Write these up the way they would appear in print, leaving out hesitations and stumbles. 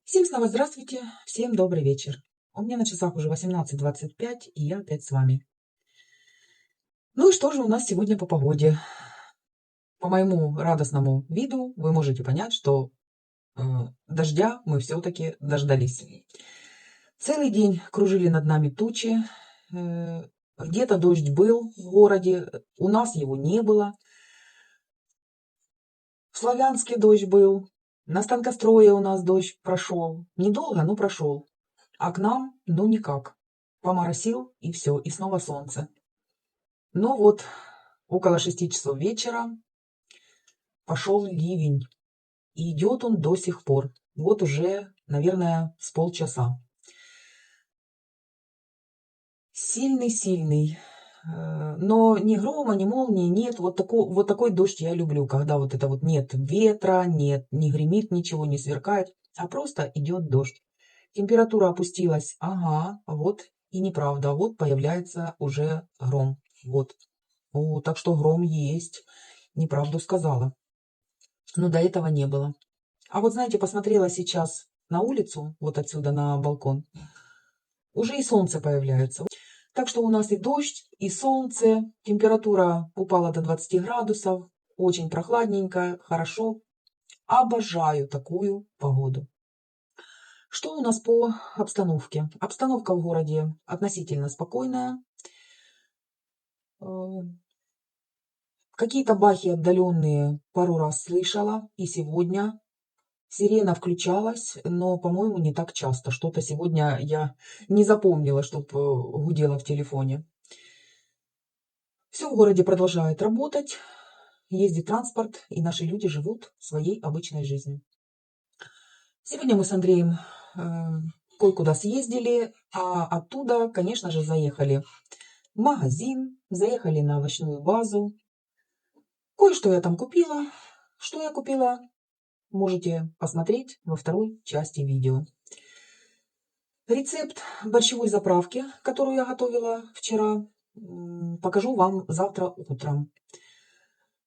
Всем снова здравствуйте, всем добрый вечер. У меня на часах уже 18:25, и я опять с вами. Ну и что же у нас сегодня по погоде? По моему радостному виду вы можете понять, что дождя мы все-таки дождались. Целый день кружили над нами тучи. Где-то дождь был в городе, у нас его не было. В Славянске дождь был, на Станкострое у нас дождь прошел. Недолго, но прошел. А к нам, ну никак. Поморосил, и все, и снова солнце. Но вот около 6 часов вечера пошел ливень. И идет он до сих пор. Вот уже, наверное, с полчаса. Сильный-сильный. Но ни грома, ни молнии нет. Вот такой дождь я люблю, когда вот это вот нет ветра, нет, не гремит ничего, не сверкает, а просто идет дождь. Температура опустилась, ага, вот и неправда, вот появляется уже гром. Вот. Так что гром есть, неправду сказала. Но до этого не было. А вот знаете, посмотрела сейчас на улицу, вот отсюда на балкон, уже и солнце появляется. Так что у нас и дождь, и солнце, температура упала до 20 градусов, очень прохладненько, хорошо. Обожаю такую погоду. Что у нас по обстановке? Обстановка в городе относительно спокойная. Какие-то бахи отдаленные пару раз слышала, и сегодня. Сирена включалась, но, по-моему, не так часто. Что-то сегодня я не запомнила, чтобы гудело в телефоне. Все в городе продолжает работать, ездит транспорт, и наши люди живут своей обычной жизнью. Сегодня мы с Андреем кое-куда съездили, а оттуда, конечно же, заехали в магазин, заехали на овощную базу. Кое-что я там купила. Что я купила, можете посмотреть во второй части видео. Рецепт борщевой заправки, которую я готовила вчера, покажу вам завтра утром.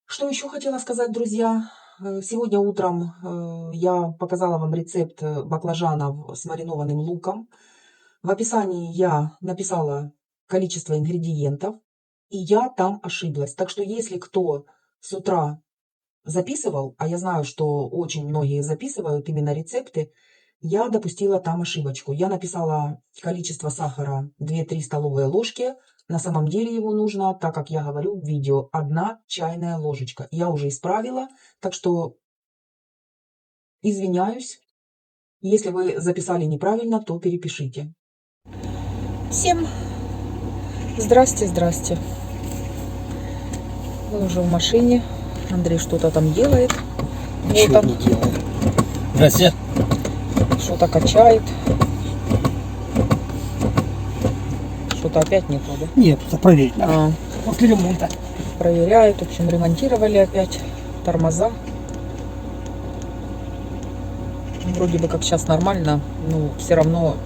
Что еще хотела сказать, друзья? Сегодня утром я показала вам рецепт баклажанов с маринованным луком. В описании я написала количество ингредиентов, и я там ошиблась. Так что если кто с утра записывал, а я знаю, что очень многие записывают именно рецепты, я допустила там ошибочку. Я написала количество сахара 2-3 столовые ложки. На самом деле его нужно, так как я говорю в видео, 1 чайная ложечка. Я уже исправила, так что извиняюсь. Если вы записали неправильно, то перепишите. Всем здрасте. Мы уже в машине. Андрей что-то там делает. Ничего вот он. Не делает. Здрасте. Что-то качает. Что-то опять не то, да? Нет, просто проверить надо. После ремонта. Проверяют. В общем, ремонтировали опять тормоза. Вроде бы как сейчас нормально, но все равно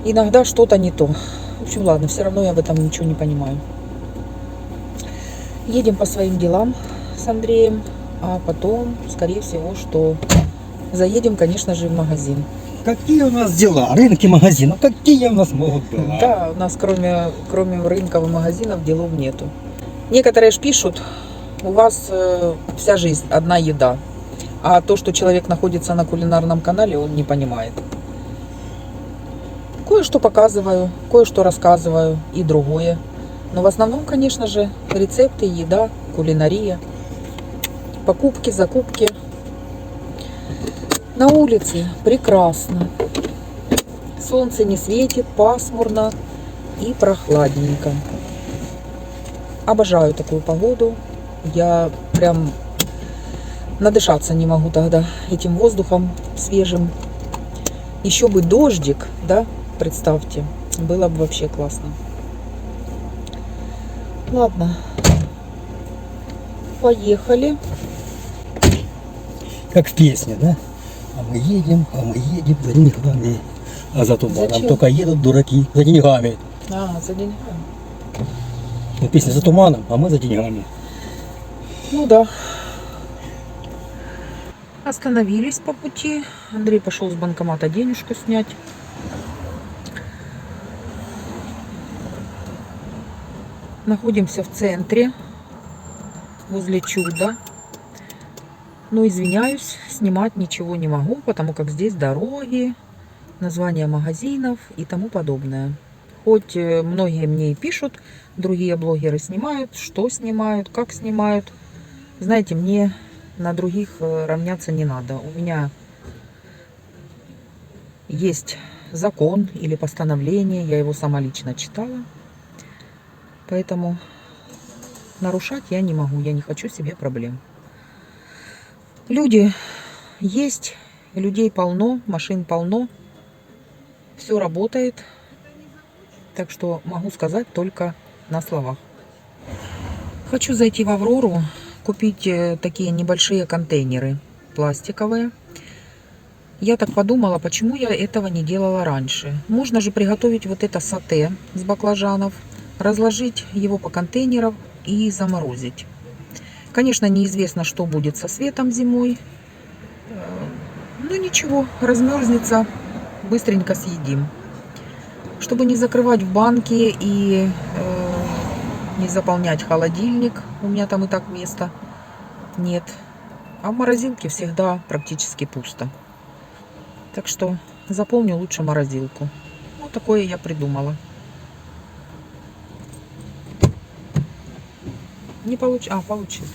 иногда что-то не то. В общем, ладно, все равно я в этом ничего не понимаю. Едем по своим делам с Андреем, а потом, скорее всего, что заедем, конечно же, в магазин. Какие у нас дела? Рынки, магазины. Какие у нас могут быть? Да, у нас кроме рынков и магазинов делов нету. Некоторые ж пишут, у вас вся жизнь одна еда. А то, что человек находится на кулинарном канале, он не понимает. Кое-что показываю, кое-что рассказываю и другое. Но в основном, конечно же, рецепты, еда, кулинария, покупки, закупки. На улице прекрасно. Солнце не светит, пасмурно и прохладненько. Обожаю такую погоду. Я прям надышаться не могу тогда этим воздухом свежим. Еще бы дождик, да, представьте, было бы вообще классно. Ладно, поехали. Как в песне, да? А мы едем за деньгами. А за туманом Зачем? только едут дураки за деньгами. За деньгами. Ну, песня за туманом, а мы за деньгами. Ну да. Остановились по пути. Андрей пошел с банкомата денежку снять. Находимся в центре, возле Чуда. Но извиняюсь, снимать ничего не могу, потому как здесь дороги, названия магазинов и тому подобное. Хоть многие мне и пишут, другие блогеры снимают, что снимают, как снимают. Знаете, мне на других равняться не надо. У меня есть закон или постановление, я его сама лично читала. Поэтому нарушать я не могу, я не хочу себе проблем. Люди есть, людей полно, машин полно, все работает. Так что могу сказать только на словах. Хочу зайти в Аврору, купить такие небольшие контейнеры пластиковые. Я так подумала, почему я этого не делала раньше. Можно же приготовить вот это сате с баклажанов, разложить его по контейнерам и заморозить. Конечно, неизвестно, что будет со светом зимой. Но ничего, размерзнется, быстренько съедим. Чтобы не закрывать в банке и не заполнять холодильник, у меня там и так места нет. А в морозилке всегда практически пусто. Так что заполню лучше морозилку. Вот такое я придумала. Не получилось. Получилось.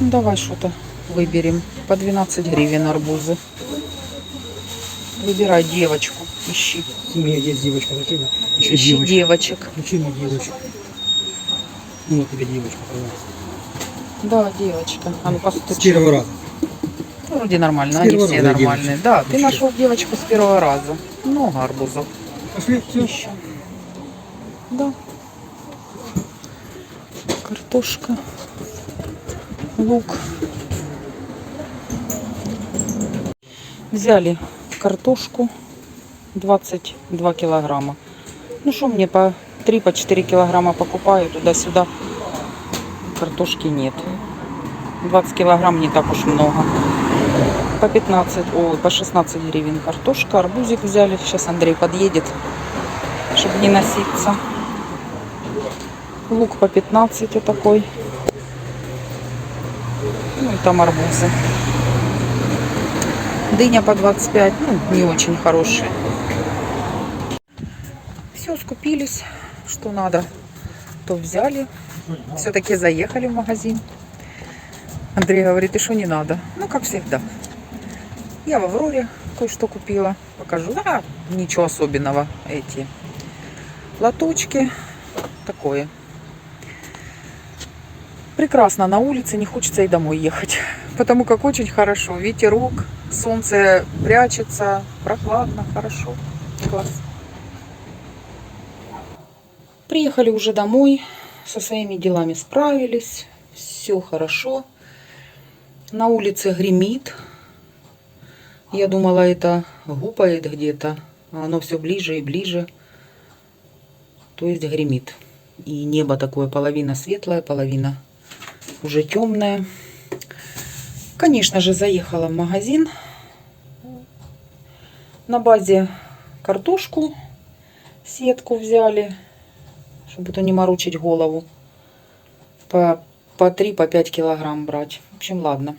Ну, давай что-то выберем. По 12 гривен арбузы. Выбирай девочку. Ищи. У меня есть девочка, зачем? Еще Ищи девочка. девочек. Зачем мне девочка? Ну, вот тебе девочка, пожалуйста. Да, девочка. А ну постучи. С первого раза. Вроде нормально, С они первого все раза нормальные. девочка. Да, ты Вообще. нашел девочку с первого раза. Много арбузов. Пошли, все. Еще. Да. Картошка. Лук. Взяли картошку 22 килограмма. Ну что, мне по 3-4 килограмма покупаю туда-сюда. Картошки нет. 20 килограмм не так уж много. По 15, ой, по 16 гривен картошка. Арбузик взяли. Сейчас Андрей подъедет, чтобы не носиться. Лук по 15 вот такой. Ну и там арбузы. Дыня по 25, ну не очень хорошие. Все, скупились, что надо, то взяли. Все-таки заехали в магазин. Андрей говорит, и что не надо? Ну, как всегда. Я в Авроре кое-что купила. Покажу. А, ничего особенного. Эти лоточки. Такое. Прекрасно на улице, не хочется и домой ехать. Потому как очень хорошо. Ветерок, солнце прячется, прохладно, хорошо. Класс. Приехали уже домой, со своими делами справились. Все хорошо. На улице гремит. Я думала, это гупает где-то. А оно все ближе и ближе. То есть гремит. И небо такое половина светлая, половина уже темная. Конечно же, заехала в магазин. На базе картошку, сетку взяли, чтобы то не морочить голову. По 3-5 килограмм брать. В общем, ладно.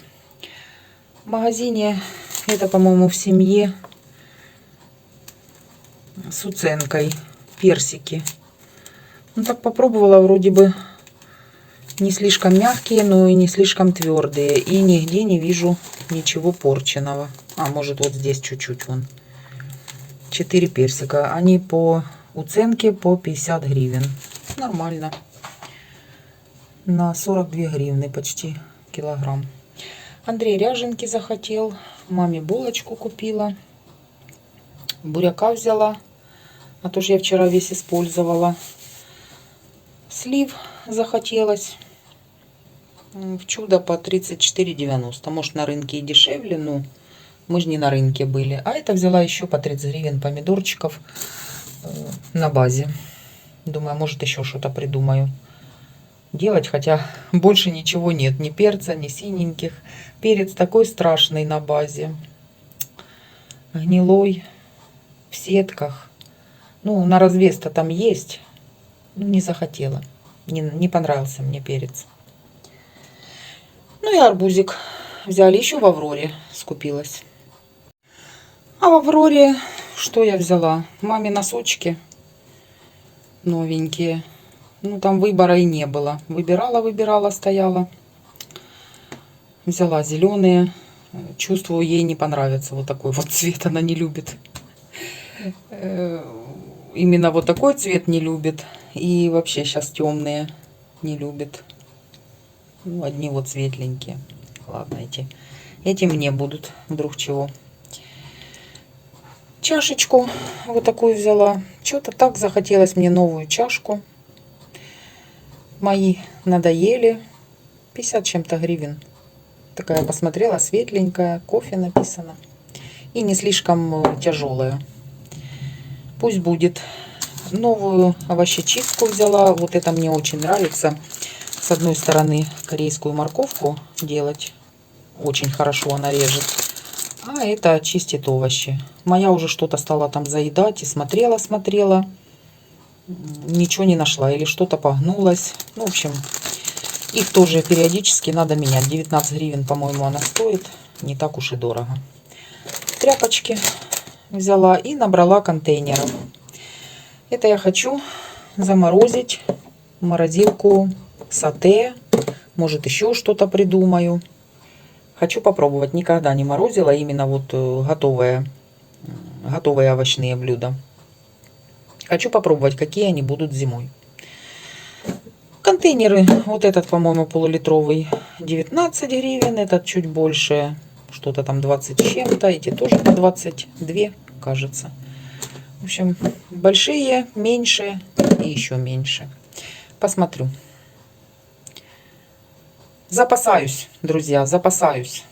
В магазине, это, по-моему, в семье, с уценкой, персики. Ну, так попробовала, вроде бы не слишком мягкие, но и не слишком твердые. И нигде не вижу ничего порченого. А, может, вот здесь чуть-чуть вон. 4 персика. Они по уценке по 50 гривен. Нормально. На 42 гривны почти килограмм. Андрей ряженки захотел. Маме булочку купила. Буряка взяла. А то же я вчера весь использовала. Слив захотелось. В Чудо по 34,90. Может, на рынке и дешевле, но мы же не на рынке были. А это взяла еще по 30 гривен помидорчиков на базе. Думаю, может, еще что-то придумаю. делать, хотя больше ничего нет. Ни перца, ни синеньких. Перец такой страшный на базе. Гнилой, в сетках. Ну, на развес-то там есть. Ну, не захотела. Не понравился мне перец. Ну и арбузик взяли. Еще в Авроре скупилась. А в Авроре что я взяла? Маме носочки новенькие. Ну, там выбора и не было. Выбирала, стояла. Взяла зеленые. Чувствую, ей не понравится вот такой вот цвет. Она не любит. Именно вот такой цвет не любит. И вообще сейчас темные не любит. Ну, одни вот светленькие. Ладно, эти мне будут, вдруг чего. Чашечку вот такую взяла. Что-то так захотелось мне новую чашку. Мои надоели. 50 чем-то гривен. Такая посмотрела, светленькая, кофе написано. И не слишком тяжелая. Пусть будет. Новую овощечистку взяла. Вот это мне очень нравится. С одной стороны корейскую морковку делать. Очень хорошо она режет. А это чистит овощи. Моя уже что-то стала там заедать. И смотрела. Ничего не нашла. Или что-то погнулось. Ну, в общем, их тоже периодически надо менять. 19 гривен, по-моему, она стоит. Не так уж и дорого. Тряпочки взяла и набрала контейнеров. Это я хочу заморозить в морозилку сате. Может, еще что-то придумаю. Хочу попробовать. Никогда не морозила именно вот готовые овощные блюда. Хочу попробовать, какие они будут зимой. Контейнеры. Вот этот, по-моему, полулитровый 19 гривен. Этот чуть больше. Что-то там 20 с чем-то. Эти тоже по 22, кажется. В общем, большие, меньше и еще меньше. Посмотрю. Запасаюсь, друзья, запасаюсь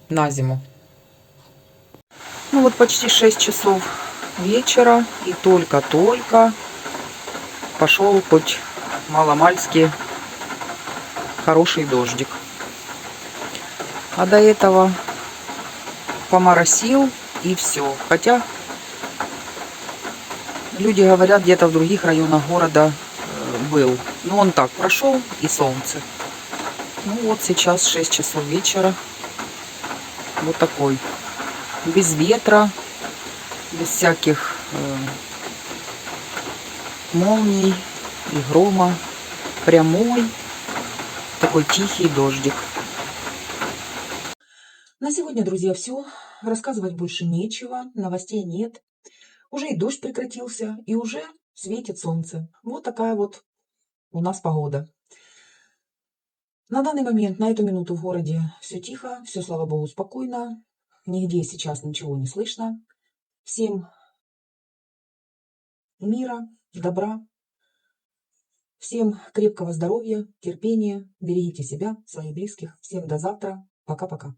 на зиму. Ну вот почти 6 часов вечера. И только-только пошел хоть маломальски хороший дождик. А до этого поморосил и все. Хотя люди говорят, где-то в других районах города был. Но он так прошел, и солнце. Ну вот сейчас 6 часов вечера. Вот такой. Без ветра, без всяких молний и грома. Прямой, такой тихий дождик. На сегодня, друзья, все. Рассказывать больше нечего. Новостей нет. Уже и дождь прекратился, и уже светит солнце. Вот такая вот у нас погода. На данный момент, на эту минуту в городе все тихо, все, слава богу, спокойно. Нигде сейчас ничего не слышно. Всем мира, добра. Всем крепкого здоровья, терпения. Берегите себя, своих близких. Всем до завтра. Пока-пока.